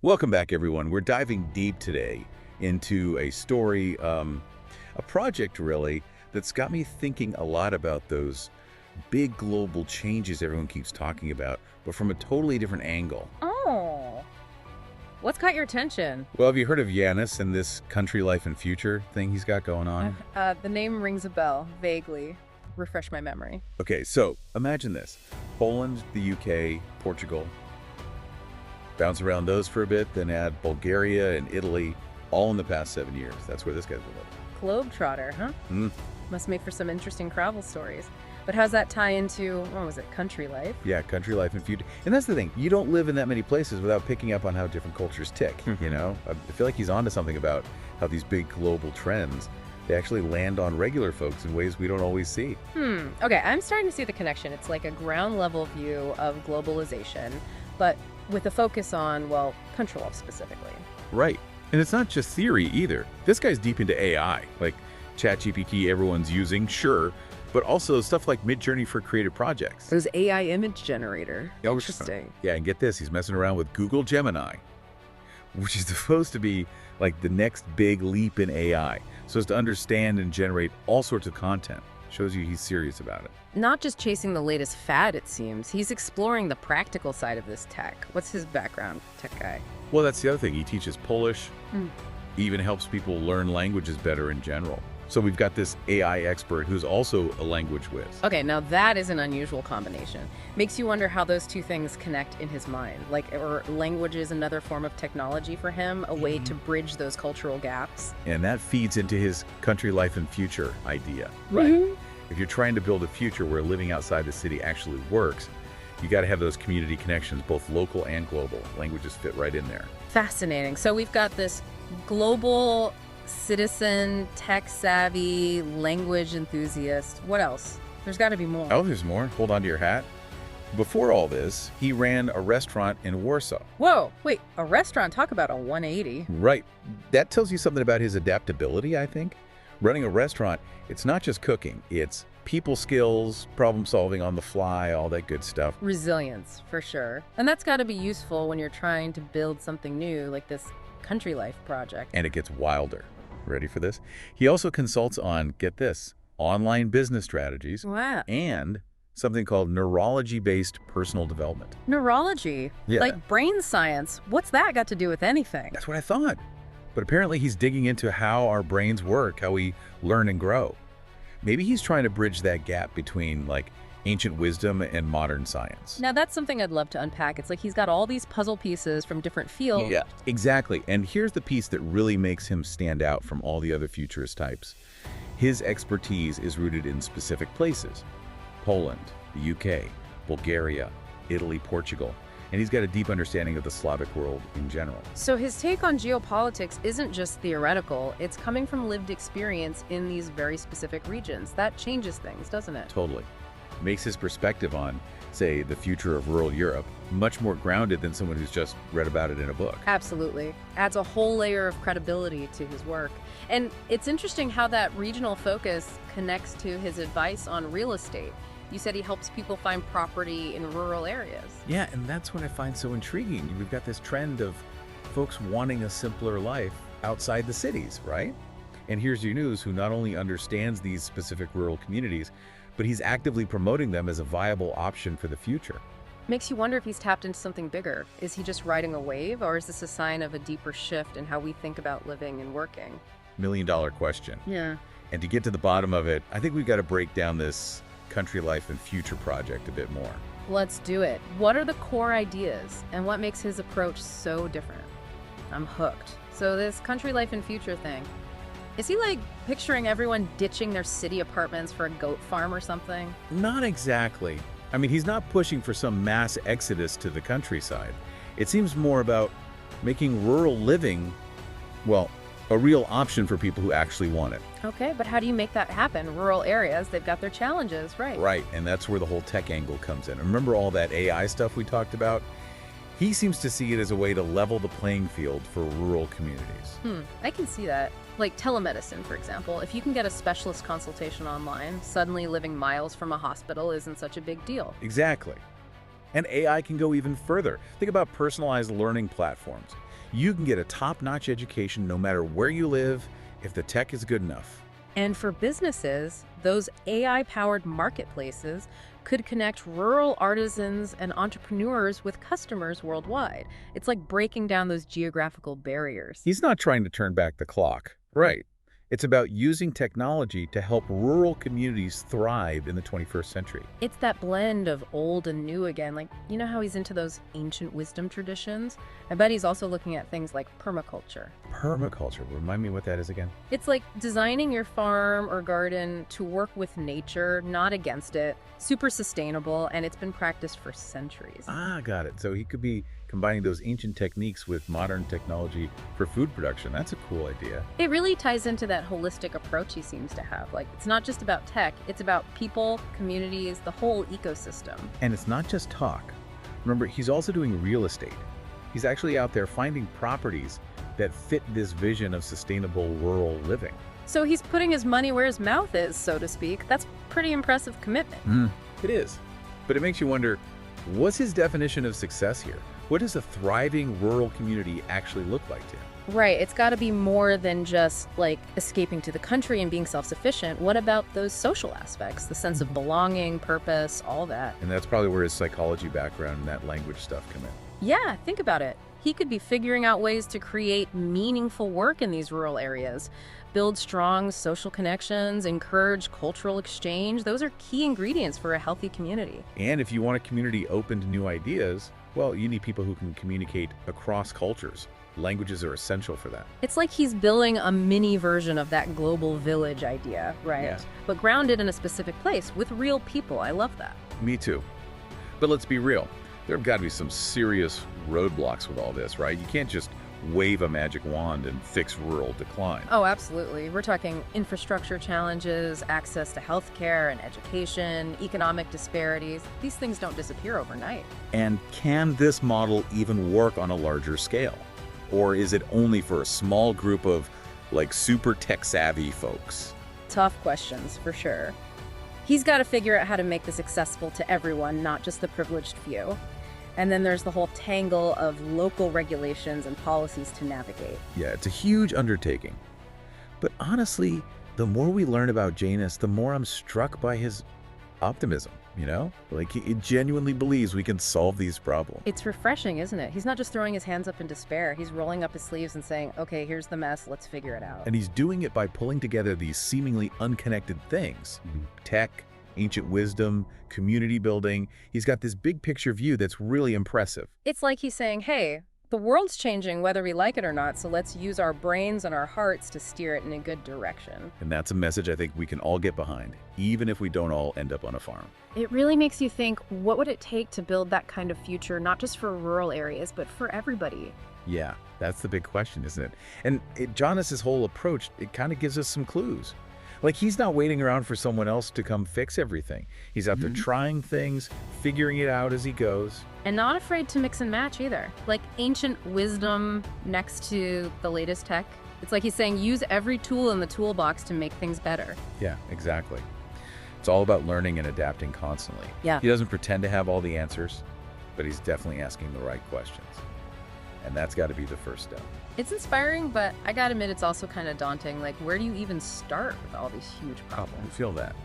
Welcome back, everyone. We're diving deep today into a story, a project really, that's got me thinking a lot about those big global changes everyone keeps talking about, but from a totally different angle. Oh, what's caught your attention? Well, have you heard of Yanis and this country life and future thing he's got going on? The name rings a bell, vaguely. Refresh my memory. Okay, so imagine this. Poland, the UK, Portugal. Bounce around those for a bit, then add Bulgaria and Italy, all in the past 7 years. That's where this guy's living. Globetrotter, huh? Mm. Must make for some interesting travel stories. But how's that tie into, what was it, country life? Yeah, country life and future. And that's the thing. You don't live in that many places without picking up on how different cultures tick, you know? I feel like he's onto something about how these big global trends, they actually land on regular folks in ways we don't always see. Okay, I'm starting to see the connection. It's like a ground level view of globalization, but with a focus on, well, country life specifically. Right. And it's not just theory either. This guy's deep into AI, like ChatGPT everyone's using, sure, but also stuff like Midjourney for creative projects. Those AI image generator. Oh, Interesting. Yeah, and get this, he's messing around with Google Gemini, which is supposed to be like the next big leap in AI, so as to understand and generate all sorts of content. Shows you he's serious about it. Not just chasing the latest fad, it seems. He's exploring the practical side of this tech. What's his background, tech guy? Well, that's the other thing. He teaches Polish. He even helps people learn languages better in general. So we've got this AI expert who's also a language whiz. Okay, now that is an unusual combination. Makes you wonder how those two things connect in his mind. Like, or language is another form of technology for him, a way to bridge those cultural gaps. And that feeds into his country life and future idea. Right. If you're trying to build a future where living outside the city actually works, you got to have those community connections, both local and global. Languages fit right in there. Fascinating. So we've got this global citizen, tech-savvy, language enthusiast. What else? There's got to be more. Oh, there's more. Hold on to your hat. Before all this, he ran a restaurant in Warsaw. Whoa, wait, a restaurant? Talk about a 180. Right. That tells you something about his adaptability, I think. Running a restaurant, it's not just cooking. It's people skills, problem solving on the fly, all that good stuff. Resilience, for sure. And that's got to be useful when you're trying to build something new, like this country life project. And it gets wilder. Ready for this? He also consults on, get this, online business strategies. Wow. And something called neurology-based personal development. Neurology? Yeah. Like brain science. What's that got to do with anything? That's what I thought. But apparently he's digging into how our brains work, how we learn and grow. Maybe he's trying to bridge that gap between, like, ancient wisdom and modern science. Now, that's something I'd love to unpack. It's like he's got all these puzzle pieces from different fields. Yeah, exactly. And here's the piece that really makes him stand out from all the other futurist types. His expertise is rooted in specific places. Poland, the UK, Bulgaria, Italy, Portugal. And he's got a deep understanding of the Slavic world in general. So his take on geopolitics isn't just theoretical, it's coming from lived experience in these very specific regions. That changes things, doesn't it? Totally. Makes his perspective on, say, the future of rural Europe much more grounded than someone who's just read about it in a book. Absolutely. Adds a whole layer of credibility to his work. And it's interesting how that regional focus connects to his advice on real estate. You said he helps people find property in rural areas. Yeah, and that's what I find so intriguing. We've got this trend of folks wanting a simpler life outside the cities, right? And here's your news who not only understands these specific rural communities, but he's actively promoting them as a viable option for the future. Makes you wonder if he's tapped into something bigger. Is he just riding a wave, or is this a sign of a deeper shift in how we think about living and working? $1 million question. Yeah. And to get to the bottom of it, I think we've got to break down this country life and future project a bit more. Let's do it. What are the core ideas, and what makes his approach so different? I'm hooked. So this country life and future thing, is he like picturing everyone ditching their city apartments for a goat farm or something? Not exactly. I mean, he's not pushing for some mass exodus to the countryside. It seems more about making rural living, well, a real option for people who actually want it. Okay, but how do you make that happen? Rural areas, they've got their challenges, right? Right, and that's where the whole tech angle comes in. Remember all that AI stuff we talked about? He seems to see it as a way to level the playing field for rural communities. I can see that. Like telemedicine, for example. If you can get a specialist consultation online, suddenly living miles from a hospital isn't such a big deal. Exactly. And AI can go even further. Think about personalized learning platforms. You can get a top-notch education no matter where you live if the tech is good enough. And for businesses, those AI-powered marketplaces could connect rural artisans and entrepreneurs with customers worldwide. It's like breaking down those geographical barriers. He's not trying to turn back the clock. Right. It's about using technology to help rural communities thrive in the 21st century. It's that blend of old and new again. Like, you know how he's into those ancient wisdom traditions? I bet he's also looking at things like permaculture. Permaculture. Remind me what that is again. It's like designing your farm or garden to work with nature, not against it. Super sustainable, and it's been practiced for centuries. Ah, got it. So he could be combining those ancient techniques with modern technology for food production. That's a cool idea. It really ties into that holistic approach he seems to have. Like, it's not just about tech, it's about people, communities, the whole ecosystem. And it's not just talk. Remember, he's also doing real estate. He's actually out there finding properties that fit this vision of sustainable rural living. So he's putting his money where his mouth is, so to speak. That's pretty impressive commitment. It is. But it makes you wonder, what's his definition of success here? What does a thriving rural community actually look like to him? Right, it's got to be more than just like escaping to the country and being self-sufficient. What about those social aspects, the sense of belonging, purpose, all that? And that's probably where his psychology background and that language stuff come in. Yeah, think about it. He could be figuring out ways to create meaningful work in these rural areas, build strong social connections, encourage cultural exchange. Those are key ingredients for a healthy community. And if you want a community open to new ideas, well, you need people who can communicate across cultures. Languages are essential for that. It's like he's building a mini version of that global village idea, right? Yes. But grounded in a specific place with real people. I love that. Me too. But let's be real. There have got to be some serious roadblocks with all this, right? You can't just wave a magic wand and fix rural decline. Oh, absolutely. We're talking infrastructure challenges, access to healthcare and education, economic disparities. These things don't disappear overnight. And can this model even work on a larger scale? Or is it only for a small group of, like, super tech-savvy folks? Tough questions, for sure. He's got to figure out how to make this accessible to everyone, not just the privileged few. And then there's the whole tangle of local regulations and policies to navigate. Yeah, it's a huge undertaking. But honestly, the more we learn about Janus, the more I'm struck by his optimism, you know? Like, he genuinely believes we can solve these problems. It's refreshing, isn't it? He's not just throwing his hands up in despair. He's rolling up his sleeves and saying, okay, here's the mess, let's figure it out. And he's doing it by pulling together these seemingly unconnected things. Tech, ancient wisdom, community building. He's got this big picture view that's really impressive. It's like he's saying, hey, the world's changing whether we like it or not, so let's use our brains and our hearts to steer it in a good direction. And that's a message I think we can all get behind, even if we don't all end up on a farm. It really makes you think, what would it take to build that kind of future, not just for rural areas, but for everybody? Yeah, that's the big question, isn't it? And Janus's whole approach, it kind of gives us some clues. Like, he's not waiting around for someone else to come fix everything. He's out there trying things, figuring it out as he goes. And not afraid to mix and match either. Like ancient wisdom next to the latest tech. It's like he's saying, use every tool in the toolbox to make things better. Yeah, exactly. It's all about learning and adapting constantly. Yeah. He doesn't pretend to have all the answers, but he's definitely asking the right questions. And that's got to be the first step. It's inspiring, but I gotta admit it's also kind of daunting. Like, where do you even start with all these huge I problems? feel that.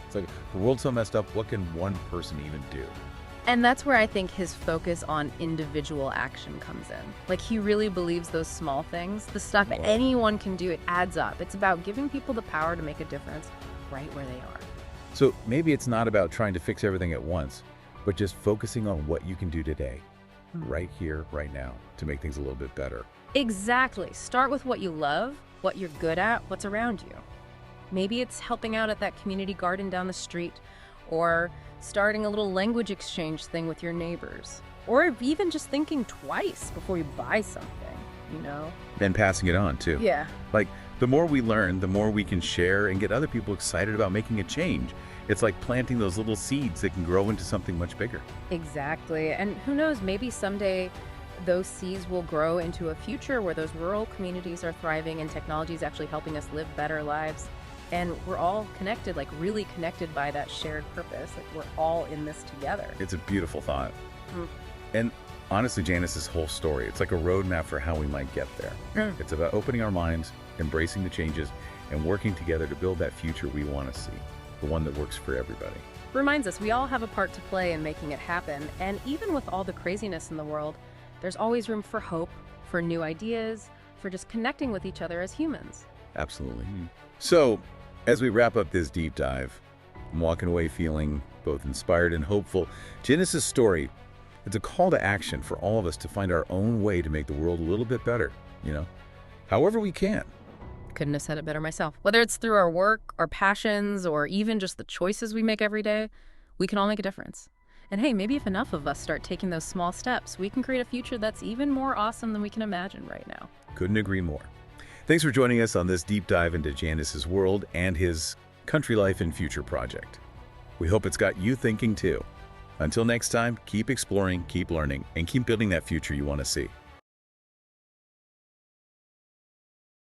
It's like, the world's so messed up, what can one person even do? And that's where I think his focus on individual action comes in. Like, he really believes those small things, the stuff anyone can do, it adds up. It's about giving people the power to make a difference right where they are. So maybe it's not about trying to fix everything at once, but just focusing on what you can do today, right here, right now, to make things a little bit better. Exactly. Start with what you love, what you're good at, what's around you. Maybe it's helping out at that community garden down the street, or starting a little language exchange thing with your neighbors, or even just thinking twice before you buy something, you know? And passing it on, too. Yeah. Like, the more we learn, the more we can share and get other people excited about making a change. It's like planting those little seeds that can grow into something much bigger. Exactly. And who knows, maybe someday those seeds will grow into a future where those rural communities are thriving and technology is actually helping us live better lives. And we're all connected, like really connected by that shared purpose. Like, we're all in this together. It's a beautiful thought. And Honestly, Janice's whole story, it's like a roadmap for how we might get there. It's about opening our minds, embracing the changes, and working together to build that future we want to see, the one that works for everybody. Reminds us we all have a part to play in making it happen, and even with all the craziness in the world, there's always room for hope, for new ideas, for just connecting with each other as humans. Absolutely. So, as we wrap up this deep dive, I'm walking away feeling both inspired and hopeful. Janice's story, it's a call to action for all of us to find our own way to make the world a little bit better, however we can. Couldn't have said it better myself. Whether it's through our work, our passions, or even just the choices we make every day, we can all make a difference. And hey, maybe if enough of us start taking those small steps, we can create a future that's even more awesome than we can imagine right now. Couldn't agree more. Thanks for joining us on this deep dive into Janice's world and his Country Life and Future project. We hope it's got you thinking too. Until next time, keep exploring, keep learning, and keep building that future you want to see.